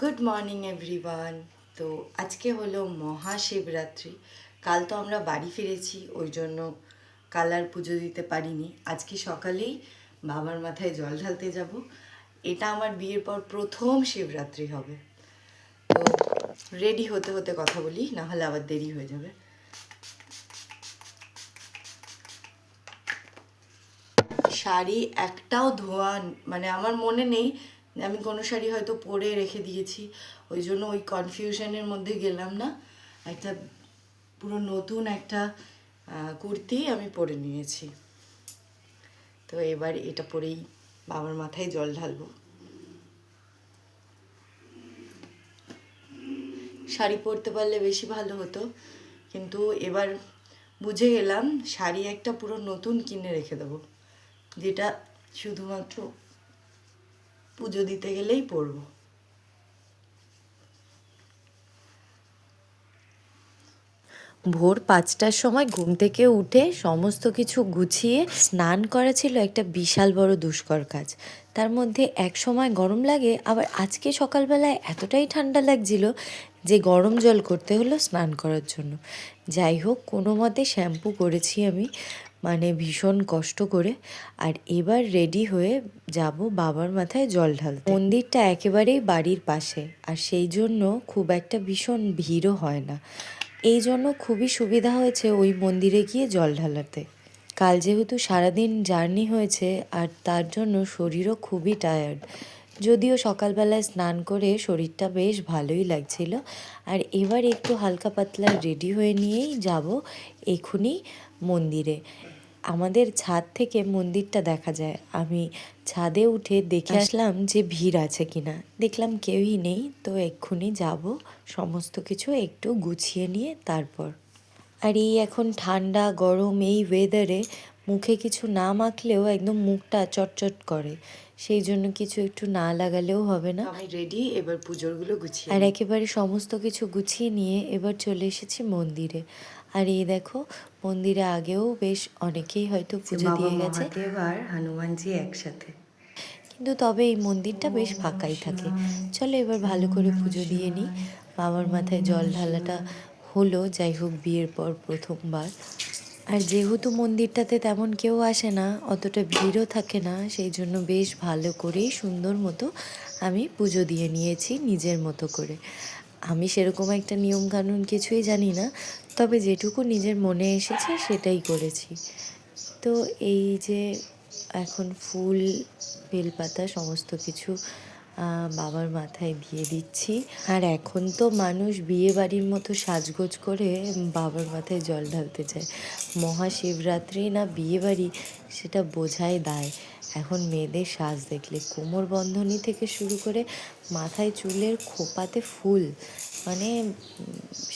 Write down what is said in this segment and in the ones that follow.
Good morning everyone. তো আজকে হলো মহাশিবরাত্রি। কাল তো আমরা বাড়ি ফিরেছি, ওই জন্য কাল আর পুজো দিতে পারিনি। আজকে সকালেই বাবার মাথায় জল ঢালতে যাব। এটা আমার বিয়ের পর প্রথম শিবরাত্রি হবে। তো রেডি হতে হতে কথা বলি, না হলে আবার দেরি হয়ে যাবে। শাড়ি একটাও ধোয়া মানে আমার মনে নেই যে আমি কোনো শাড়ি হয়তো পরে রেখে দিয়েছি, ওই জন্য ওই কনফিউশনের মধ্যে গেলাম না। একটা পুরো নতুন একটা কুর্তি আমি পরে নিয়েছি। তো এবার এটা পরেই বাবার মাথায় জল ঢালবো। শাড়ি পরতে পারলে বেশি ভালো হতো, কিন্তু এবার বুঝে গেলাম শাড়ি একটা পুরো নতুন কিনে রেখে দেবো, যেটা শুধুমাত্র পুজো দিতে গেলেই পরবো। ভোর 5টার সময় ঘুম থেকে উঠে সমস্ত কিছু গুছিয়ে স্নান করা ছিল একটা বিশাল বড় দুষ্কর কাজ। তার মধ্যে এক সময় গরম লাগে, আবার আজকে সকালবেলায় এতটাই ঠান্ডা লাগছিল যে গরম জল করতে হলো স্নান করার জন্য। যাই হোক, কোনো মতে শ্যাম্পু করেছি আমি, মানে ভীষণ কষ্ট করে। আর এবার রেডি হয়ে যাব বাবার মাথায় জল ঢালতে। মন্দিরটা একেবারেই বাড়ির পাশে, আর সেই জন্য খুব একটা ভীষণ ভিড়ও হয় না। এই জন্য খুবই সুবিধা হয়েছে ওই মন্দিরে গিয়ে জল ঢালাতে। কাল যেহেতু সারাদিন জার্নি হয়েছে, আর তার জন্য শরীরও খুবই টায়ার্ড। যদিও সকালবেলায় স্নান করে শরীরটা বেশ ভালোই লাগছিল। আর এবার একটু হালকা পাতলা রেডি হয়ে নিয়েই যাব এখনই মন্দিরে। আমাদের ছাদ থেকে মন্দিরটা দেখা যায়। আমি ছাদে উঠে দেখে আসলাম যে ভিড় আছে কিনা। দেখলাম কেউই নেই, তো এক্ষুনি যাব সমস্ত কিছু একটু গুছিয়ে নিয়ে তারপর। আর এই এখন ঠান্ডা গরম এই ওয়েদারে মুখে কিছু না মাখলেও একদম মুখটা চটচট করে, সেই জন্য কিছু একটু না লাগালেও হবে না। আমি রেডি, এবার পুজোরগুলো গুছিয়ে। আর একেবারে সমস্ত কিছু গুছিয়ে নিয়ে এবার চলে এসেছি মন্দিরে। আর এই দেখো, মন্দিরে আগেও বেশ অনেকেই হয়তো পুজো দিয়ে গেছে, আর হনুমানজি একসাথে। কিন্তু তবে এই মন্দিরটা বেশ ফাঁকাই থাকে। চলো এবার ভালো করে পুজো দিয়ে নিই। বাবার মাথায় জল ঢালাটা হলো, যাই হোক বিয়ের পর প্রথমবার। আর যেহেতু মন্দিরটাতে তেমন কেউ আসে না, অতটা ভিড়ও থাকে না, সেই জন্য বেশ ভালো করেই সুন্দর মতো আমি পুজো দিয়ে নিয়েছি নিজের মতো করে। আমি সেরকম একটা নিয়মকানুন কিছুই জানি না, তবে যেটুকু নিজের মনে এসেছে সেটাই করেছি। তো এই যে এখন ফুল বেলপাতা সমস্ত কিছু বাবার মাথায় দিয়ে দিচ্ছি। আর এখন তো মানুষ বিয়ে বাড়ির মতো সাজগোজ করে বাবার মাথায় জল ঢালতে যায়। মহাশিবরাত্রি না বিয়ে বাড়ি, সেটা বোঝাই দায়। এখন মেয়েদের সাজ দেখলে কোমর বন্ধনী থেকে শুরু করে মাথায় চুলের খোপাতে ফুল, মানে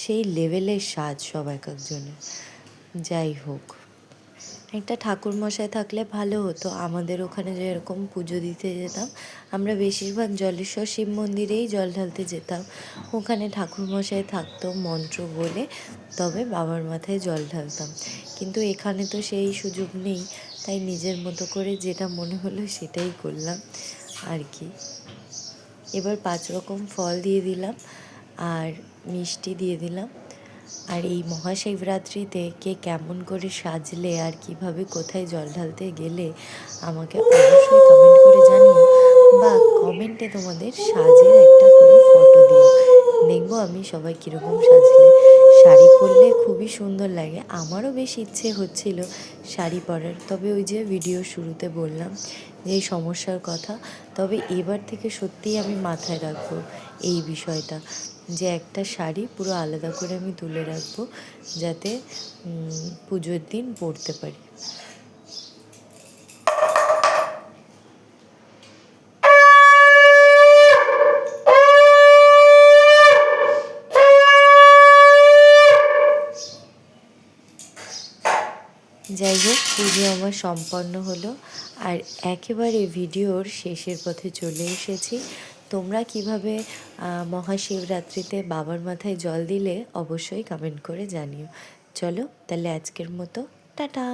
সেই লেভেলের সাজ সব এক একজনের। যাই হোক, একটা ঠাকুরমশাই থাকলে ভালো হতো। আমাদের ওখানে যেরকম পুজো দিতে যেতাম, আমরা বেশিরভাগ জলেশ্বর শিব মন্দিরেই জল ঢালতে যেতাম। ওখানে ঠাকুরমশাই থাকতো, মন্ত্র বলে তবে বাবার মাথায় জল ঢালতাম। কিন্তু এখানে তো সেই সুযোগ নেই, তাই নিজের মতো করে যেটা মনে হলো সেটাই করলাম আর কি। এবার 5 রকম ফল দিয়ে দিলাম আর মিষ্টি দিয়ে দিলাম। আর এই মহাশিবরাত্রিতে কে কেমন করে সাজলে আর কিভাবে কোথায় জল ঢালতে গেলে আমাকে অবশ্যই কমেন্ট করে জানিও, বা কমেন্টে তোমাদের সাজের একটা করে ফটো দিও, দেখবো আমি সবাই কীরকম সাজলে। শাড়ি পরলে খুবই সুন্দর লাগে, আমারও বেশ ইচ্ছে হচ্ছিল শাড়ি পরার, তবে ওই যে ভিডিও শুরুতে বললাম যে এই সমস্যার কথা। তবে এবার থেকে সত্যিই আমি মাথায় রাখবো এই বিষয়টা, যে একটা শাড়ি পুরো আলাদা করে আমি তুলে রাখবো, যাতে পুজোর দিন পরতে পারি। যাই হোক, পুজো আমার সম্পন্ন হলো, আর একেবারে ভিডিওর শেষের পথে চলে এসেছি। তোমরা কিভাবে মহাশিবরাত্রিতে বাবার মাথায় জল দিলে অবশ্যই কমেন্ট করে জানিও। চলো তাহলে আজকের মতো টাটা।